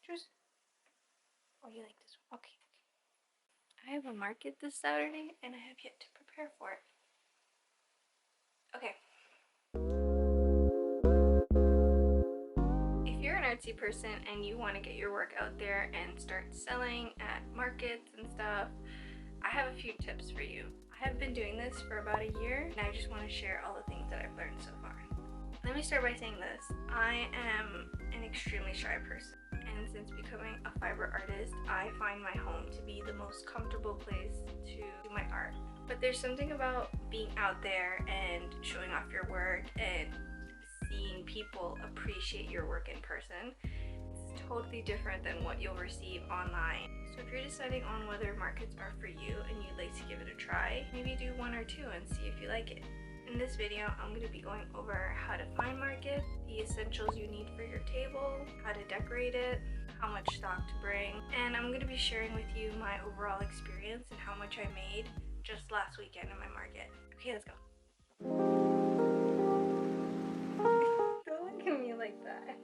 Choose. Oh, you like this one? Okay. I have a market this Saturday and I have yet to prepare for it. Okay. If you're an artsy person and you want to get your work out there and start selling at markets and stuff, I have a few tips for you. I have been doing this for about a year and I just want to share all the things that I've learned so far. Let me start by saying this. I am an extremely shy person, and since becoming a fiber artist, I find my home to be the most comfortable place to do my art. But there's something about being out there and showing off your work and seeing people appreciate your work in person. It's totally different than what you'll receive online. So if you're deciding on whether markets are for you and you'd like to give it a try, maybe do one or two and see if you like it. In this video, I'm going to be going over how to find markets, the essentials you need for your table, how to decorate it, how much stock to bring, and I'm going to be sharing with you my overall experience and how much I made just last weekend in my market. Okay, let's go. Don't look at me like that.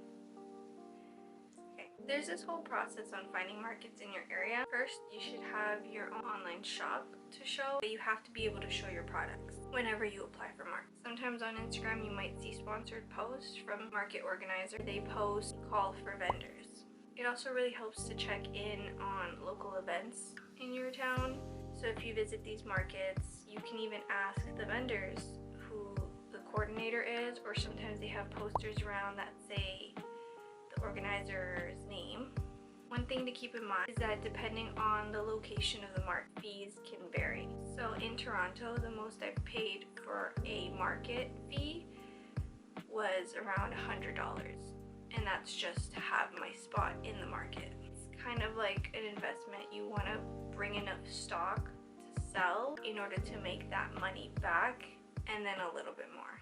Okay, there's this whole process on finding markets in your area. First, you should have your own online shop to show, but you have to be able to show your products whenever you apply for markets. Sometimes on Instagram you might see sponsored posts from market organizer. They post call for vendors. It also really helps to check in on local events in your town. So if you visit these markets, you can even ask the vendors who the coordinator is, or sometimes they have posters around that say the organizer's name. One thing to keep in mind is that depending on the location of the market, fees can vary. So in Toronto, the most I've paid for a market fee was around $100, and that's just to have my spot in the market. It's kind of like an investment. You want to bring enough stock to sell in order to make that money back, and then a little bit more.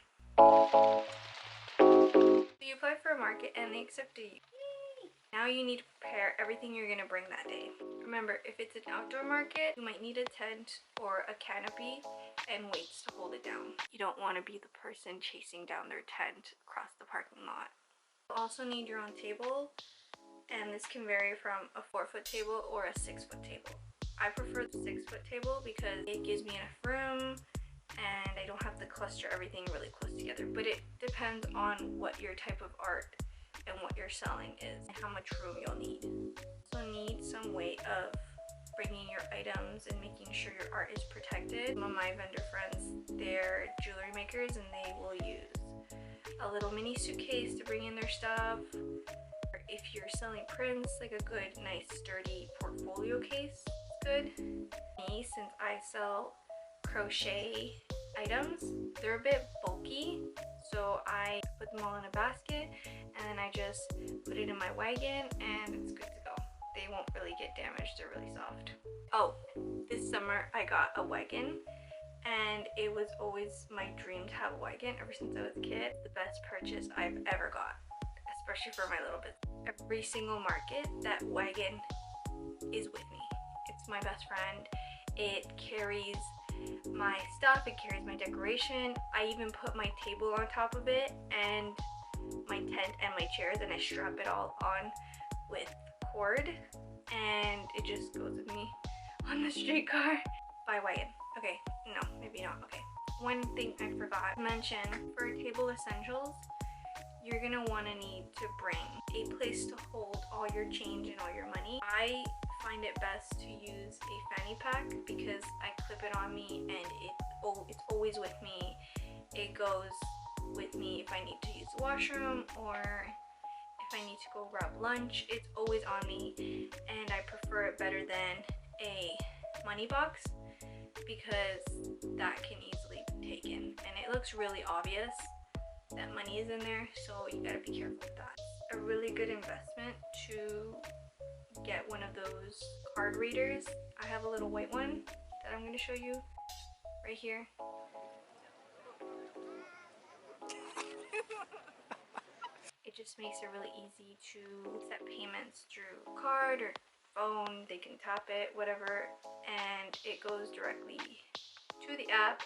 So you apply for a market and they accept you. Now you need to prepare everything you're going to bring that day. Remember, if it's an outdoor market, you might need a tent or a canopy and weights to hold it down. You don't want to be the person chasing down their tent across the parking lot. You'll also need your own table, and this can vary from a 4-foot table or a 6-foot table. I prefer the 6-foot table because it gives me enough room and I don't have to cluster everything really close together. But it depends on what your type of art and what you're selling is and how much room you'll need. So need some way of bringing your items and making sure your art is protected. Some of my vendor friends, they're jewelry makers and they will use a little mini suitcase to bring in their stuff. Or if you're selling prints, like a good, nice, sturdy portfolio case is good. Me, since I sell crochet items, they're a bit bulky, so I put them all in a basket and then I just put it in my wagon and it's good to go. They won't really get damaged, they're really soft. Oh, this summer I got a wagon and it was always my dream to have a wagon ever since I was a kid. The best purchase I've ever got, especially for my little business. Every single market, that wagon is with me. It's my best friend. It carries my stuff, it carries my decoration. I even put my table on top of it and my tent and my chairs, and I strap it all on with cord and it just goes with me on the streetcar. By wagon. Okay, no, maybe not. Okay, one thing I forgot to mention, for table essentials, you're gonna want to need to bring a place to hold all your change and all your money. I find it best to use a fanny pack because I clip it on me and it's always with me. It goes with me if I need to use the washroom or if I need to go grab lunch. It's always on me, and I prefer it better than a money box because that can easily be taken and it looks really obvious that money is in there, so you gotta be careful with that. A really good investment to get one of those card readers. I have a little white one that I'm going to show you right here. It just makes it really easy to set payments through card or phone. They can tap it, whatever, and it goes directly to the app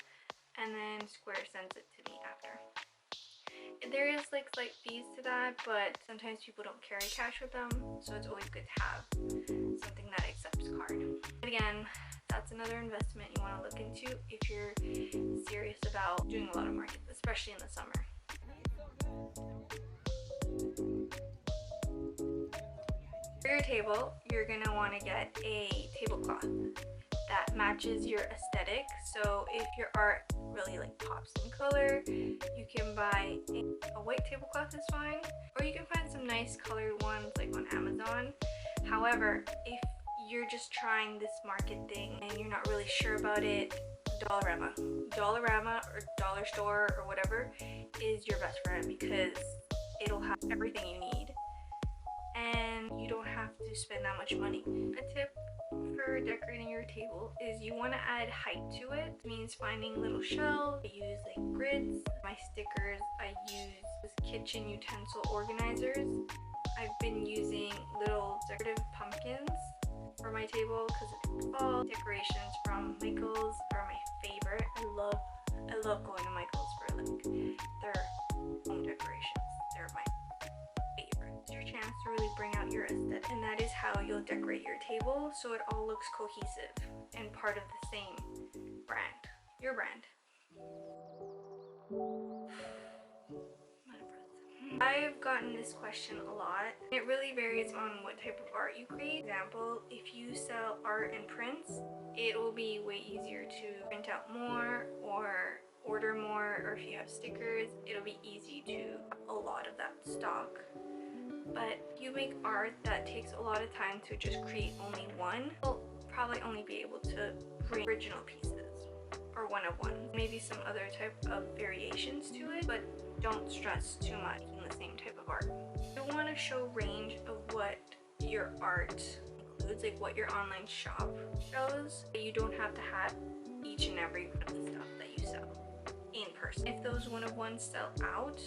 and then Square sends it to me after. There is like slight fees to that, but sometimes people don't carry cash with them, so it's always good to have something that accepts card. But again, that's another investment you want to look into if you're serious about doing a lot of markets, especially in the summer. For your table, you're going to want to get a tablecloth that matches your aesthetic. So if your art really like pops in color, you can buy a white tablecloth is fine, or you can find some nice colored ones like on Amazon. However, if you're just trying this market thing and you're not really sure about it, Dollarama or Dollar Store or whatever is your best friend, because it'll have everything you need and you don't have to spend that much money. A tip for decorating your table is you want to add height to it. It means finding little shelves. I use like grids. My stickers, I use kitchen utensil organizers. I've been using little decorative pumpkins for my table because it's fall. Decorations from Michaels are my favorite. I love going to Michaels for like their home decorations. They're my favorite. It's your chance to really bring out your aesthetic, and that is how you'll decorate your table so it all looks cohesive and part of the same brand, your brand. I've gotten this question a lot. It really varies on what type of art you create. For example, if you sell art and prints, it will be way easier to print out more or order more, or if you have stickers, it'll be easy to have a lot of that stock. But if you make art that takes a lot of time to just create only one, you'll probably only be able to bring original pieces or one of one. Maybe some other type of variations to it, but don't stress too much in the same type of art. You want to show range of what your art includes, like what your online shop shows. You don't have to have each and every one of the stuff that you sell in person. If those one-of-ones sell out,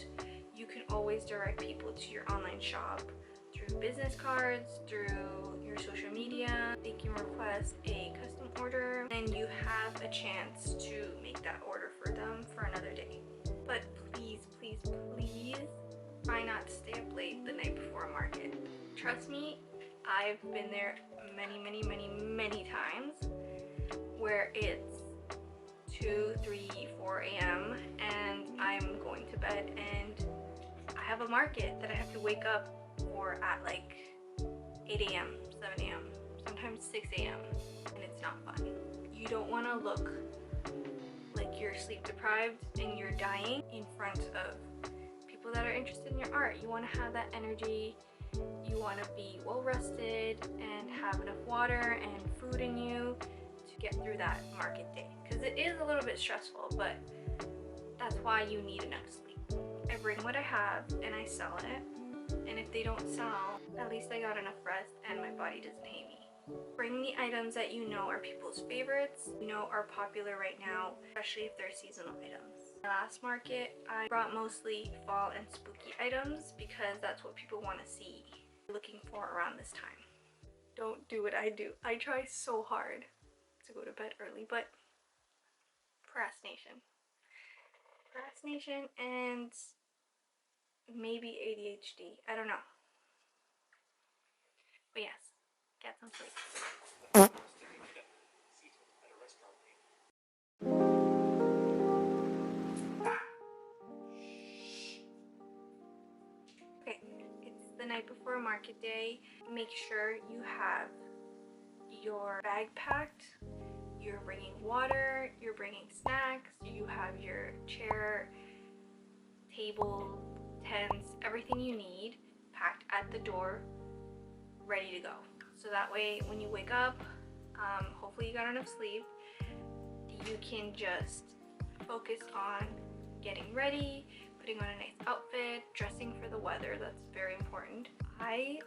you can always direct people to your online shop through business cards, through your social media. They can request a custom order and you have a chance to make that order for them for another day. But please, please, please try not to stay up late the night before a market. Trust me, I've been there many times where it's 2, 3, 4 a.m. and I'm going to bed and I have a market that I have to wake up for at like 8 a.m., 7 a.m., sometimes 6 a.m. and it's not fun. You don't want to look like you're sleep deprived and you're dying in front of people that are interested in your art. You want to have that energy. You want to be well rested and have enough water and food in you to get through that market day, because it is a little bit stressful, but that's why you need enough sleep. I bring what I have and I sell it, and if they don't sell, at least I got enough rest and my body doesn't hate me. Bring the items that you know are people's favorites, you know are popular right now, especially if they're seasonal items. My last market, I brought mostly fall and spooky items because that's what people want to see, looking for around this time. Don't do what I do. I try so hard to go to bed early, but procrastination and maybe ADHD, I don't know. But yes, get some sleep. Okay, it's the night before market day. Make sure you have your bag packed, you're bringing water, you're bringing snacks, you have your chair, table, tents, everything you need packed at the door, ready to go. So that way when you wake up, hopefully you got enough sleep, you can just focus on getting ready, putting on a nice outfit, dressing for the weather. That's very important. I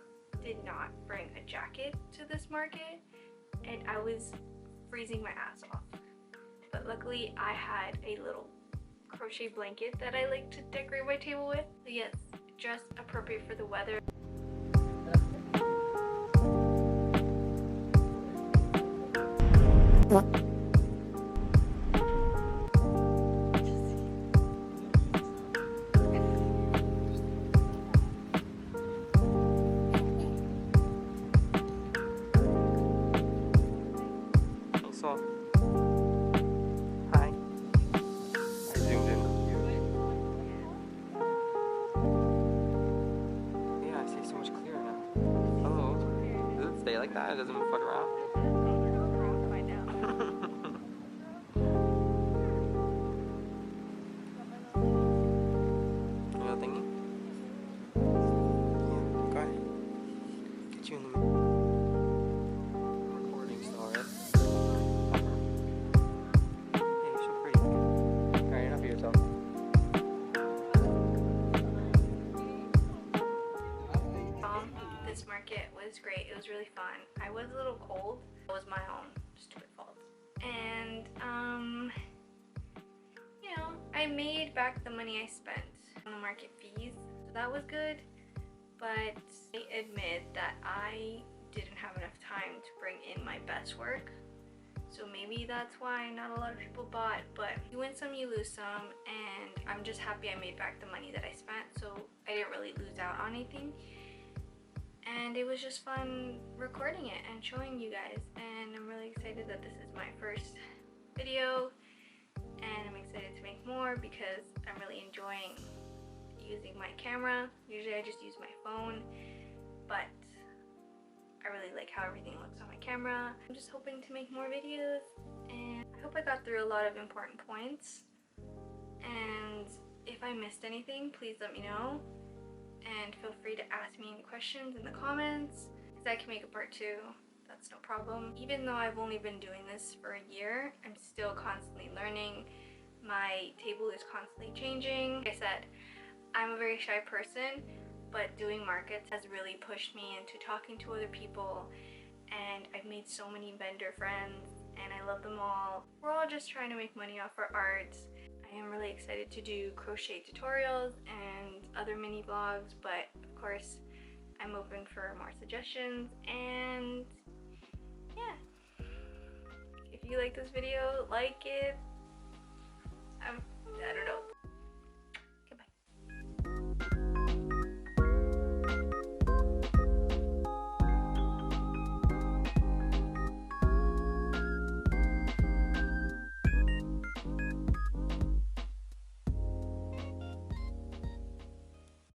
did not bring a jacket to this market and I was freezing my ass off, but luckily I had a little crochet blanket that I like to decorate my table with. So yes, dress appropriate for the weather. like that? It doesn't float around? I'll find out. You know thingy? Yeah, go ahead. Get you in the recording still, right? Hey, you're so pretty. Alright, enough of yourself. This market was great. It was really fun. I was a little cold. It was my own stupid fault. And you know, I made back the money I spent on the market fees, so that was good. But I admit that I didn't have enough time to bring in my best work, so maybe that's why not a lot of people bought. But you win some, you lose some, and I'm just happy I made back the money that I spent, so I didn't really lose out on anything. And it was just fun recording it and showing you guys, and I'm really excited that this is my first video, and I'm excited to make more because I'm really enjoying using my camera. Usually I just use my phone, but I really like how everything looks on my camera. I'm just hoping to make more videos, and I hope I got through a lot of important points, and if I missed anything, please let me know. And feel free to ask me any questions in the comments, because I can make a part 2. That's no problem. Even though I've only been doing this for a year, I'm still constantly learning. My table is constantly changing. Like I said, I'm a very shy person, but doing markets has really pushed me into talking to other people, and I've made so many vendor friends, and I love them all. We're all just trying to make money off our art. I am really excited to do crochet tutorials and other mini vlogs, but of course I'm open for more suggestions. And yeah, if you like this video, like it. I don't know,